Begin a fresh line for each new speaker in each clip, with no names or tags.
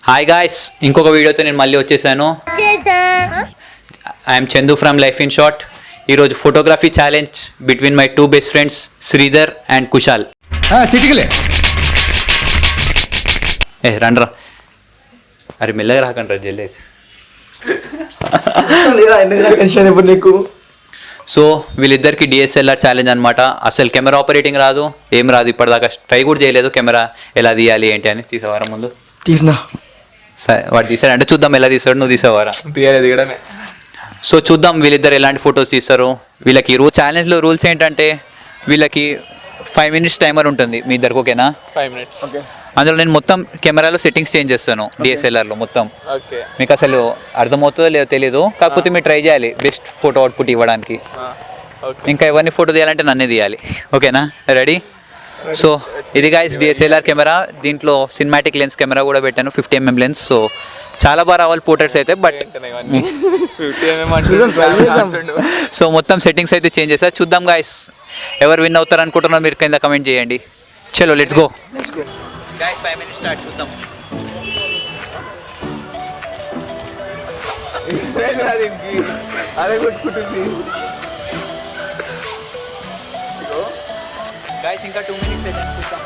Hi guys, ఇంకొక వీడియోతో నేను మళ్ళీ వచ్చేసాను. I'm Chandu from life in short. ఈరోజు photography challenge between my two best friends Sridhar and Kushal. రండ్రా. అరే మెల్లగా రాకండి రా జల్లేదు.
నీకు
సో వీళ్ళిద్దరికి డిఎస్ఎల్ఆర్ ఛాలెంజ్ అనమాట. అసలు కెమెరా ఆపరేటింగ్ రాదు, ఏం రాదు, ఇప్పటిదాకా ట్రై కూడా చేయలేదు కెమెరా ఎలా తీయాలి ఏంటి అని. తీసేవారా ముందు
తీసినా
సరే వాడు తీసాడు అంటే చూద్దాం ఎలా తీసాడు. నువ్వు తీసేవారా?
దిగడమే.
సో చూద్దాం వీళ్ళిద్దరు ఎలాంటి ఫొటోస్ తీస్తారు. వీళ్ళకి ఛాలెంజ్లో రూల్స్ ఏంటంటే వీళ్ళకి 5 minutes టైమర్ ఉంటుంది మీ ఇద్దరికి, ఓకేనా?
5 minutes. ఓకే.
అందులో నేను మొత్తం కెమెరాలో సెట్టింగ్స్ చేంజ్ చేస్తాను డిఎస్ఎల్ఆర్లో మొత్తం.
ఓకే.
మీకు అసలు అర్థమవుతుందో లేదో తెలియదు, కాకపోతే మీరు ట్రై చేయాలి బెస్ట్ ఫోటో అవుట్పుట్ ఇవ్వడానికి. ఇంకా ఎవరిని ఫోటో తీయాలంటే నన్నే తీయాలి, ఓకేనా? రెడీ? సో ఇది గాయ్స్ డిఎస్ఎల్ఆర్ కెమెరా. దీంట్లో సినిమాటిక్ లెన్స్ కెమెరా కూడా పెట్టాను, 50mm లెన్స్. సో చాలా బాగా రావాలి పోర్ట్రేట్స్ అయితే. బట్ సో మొత్తం సెట్టింగ్స్ అయితే చేంజ్ చేస్తా. చూద్దాం గాయ్స్ ఎవరు విన్ అవుతారు అనుకుంటున్నారో మీరు కింద కమెంట్ చేయండి. చలో let's go guys. 5 minutes start. చూద్దాం. గాయ్స్ ఇంకా 2 minutes సెకండ్స్ చూద్దాం.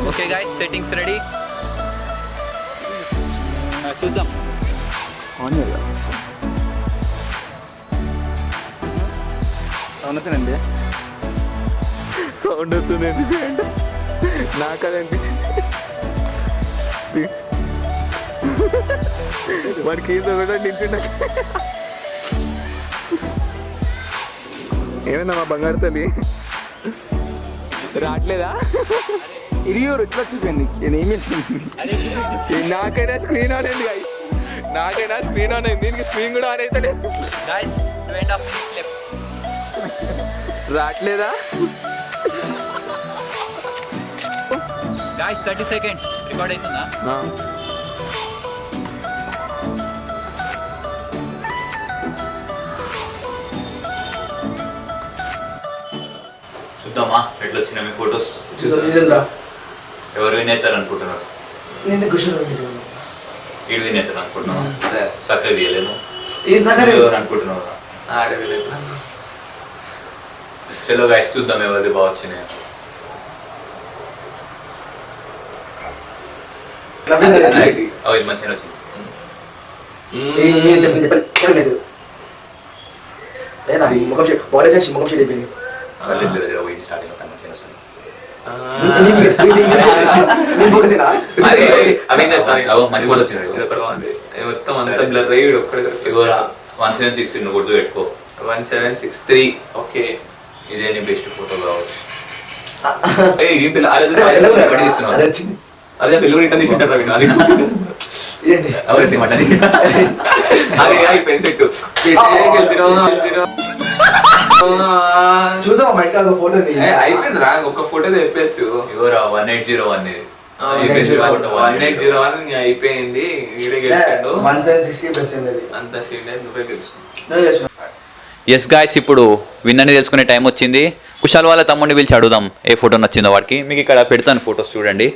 Okay guys settings ready. చూద్దాం.
సౌండ్ వస్తుందండి. సౌండ్ వస్తుంది నాకు అది అనిపించింది. వాడికి ఏదో కూడా నింపిండ. ఏమైందా మా బంగారు తల్లి? రావట్లేదా? ఇరియూరు ఇట్లా చూపింది. నేనేం చేస్తుంది? నాకైనా స్క్రీన్ ఆన్ అయింది గైస్, నాకైనా స్క్రీన్ ఆన్ అయింది. దీనికి స్క్రీన్ కూడా ఆన్ అయితే లేదు.
Guys 2.5 minutes left.
రావట్లేదా?
గాయ్స్ 30 seconds రికార్డ్ అవుతుందా? చూద్దామా ఎట్లా వచ్చినా మీ ఫొటోస్. ఎవరు విన్ అవుతారు అనుకుంటున్నారు? ఈడు విన్ అవుతారు అనుకుంటున్నావు? చక్కగా తీయలేదు అనుకుంటున్నావు? చలో గాయ్స్ చూద్దాం ఎవరిది బాగా వచ్చినాయి. అవి మంచిగా వచ్చింది.
మొత్తం అంతా బ్లర్ అయ్యి ఒక్కడ
176 నువ్వు గుర్తు పెట్టుకో.
1763. ఓకే.
ఇదే నీ బెస్ట్ ఫోటో కావచ్చు.
అదే పెళ్ళి రిటర్న్ తీసుకుంటారు రవి. అది అది పెన్ సెట్ చూసావా మైక్ ఫోటో అయిపోయింది రా. ఒక ఫోటో తెప్పచ్చు.
ఎవరా 1801 ఇది
1801 అయిపోయింది. వీడే గెలిచాడు. 160% అంత సీన్ నువ్వే గెలుచుకున్నావు.
ఎస్ గాయ్స్ ఇప్పుడు విన్నర్ని తెలుసుకునే టైం వచ్చింది. కుశాల్ వాళ్ళ తమ్ముడిని పిలిచి అడుగుదాం ఏ ఫోటో నచ్చిందో వాడికి. మీకు ఇక్కడ పెడతాను ఫొటోస్ చూడండి.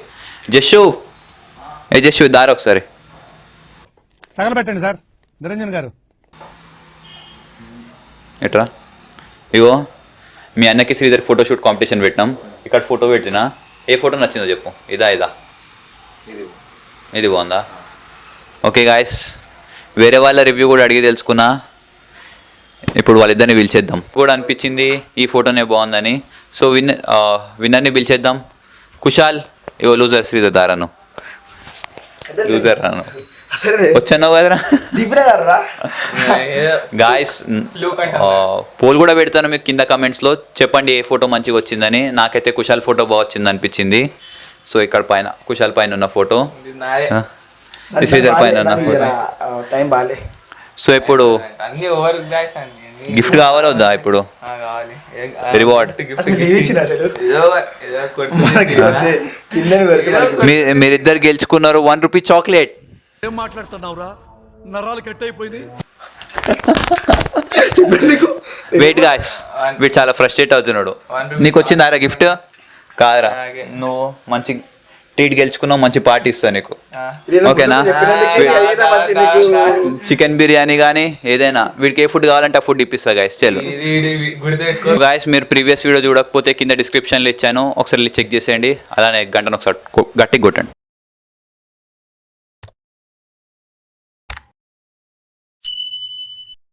జస్సు జస్సు దారి ఒకసారి
తగలబెట్టండి సార్ నిరంజన్ గారు.
ఎట్రా ఇగో మీ అన్నకి శ్రీధర్ ఫోటోషూట్ కాంపిటీషన్ పెట్టినాం. ఇక్కడ ఫోటో పెట్టినా ఏ ఫోటో నచ్చిందో చెప్పు. ఇదా ఇది బాగుందా? ఓకే గాయస్ వేరే వాళ్ళ రివ్యూ కూడా అడిగి తెలుసుకున్నా. ఇప్పుడు వాళ్ళిద్దరిని పిలిచేద్దాం. కూడా అనిపించింది ఈ ఫోటోనే బాగుందని. సో విన్నర్ని పిలిచేద్దాం. కుశాల్ ఇగో లూజర్ శ్రీధర్ దారాను లూజర్ రాను వచ్చావు కదరా. గాయస్ పోల్ కూడా పెడతాను మీకు కింద కమెంట్స్లో. చెప్పండి ఏ ఫోటో మంచిగా వచ్చిందని. నాకైతే కుశాల్ ఫోటో బాగా వచ్చింది అనిపించింది. సో ఇక్కడ పైన కుశాల్ పైన ఉన్న ఫోటో, శ్రీధర్ పైన ఉన్న ఫోటో. సో ఇప్పుడు గిఫ్ట్ కావాలా వద్దా? ఇప్పుడు రివార్డ్ మీరిద్దరు గెలుచుకున్నారు 1 రూపీ చాక్లెట్.
ఏం మాట్లాడుతున్నావురా నరాలు కట్ అయిపోయింది.
వెయిట్ గాయస్ వీడు చాలా ఫ్రస్ట్రేట్ అవుతున్నాడు. నీకు వచ్చిందారా గిఫ్ట్ కాదురా, నువ్వు మంచి ట్రీట్ గెలుచుకున్నావు, మంచి పార్టీ ఇస్తా నీకు, ఓకేనా? చికెన్ బిర్యానీ కానీ ఏదైనా, వీడికి ఏ ఫుడ్ కావాలంటే ఆ ఫుడ్ ఇప్పిస్తా గాయస్. చలో గాయస్, మీరు ప్రీవియస్ వీడియో చూడకపోతే కింద డిస్క్రిప్షన్లో ఇచ్చాను, ఒకసారి చెక్ చేసేయండి. అలానే గంటను ఒకసారి గట్టిగా కొట్టండి.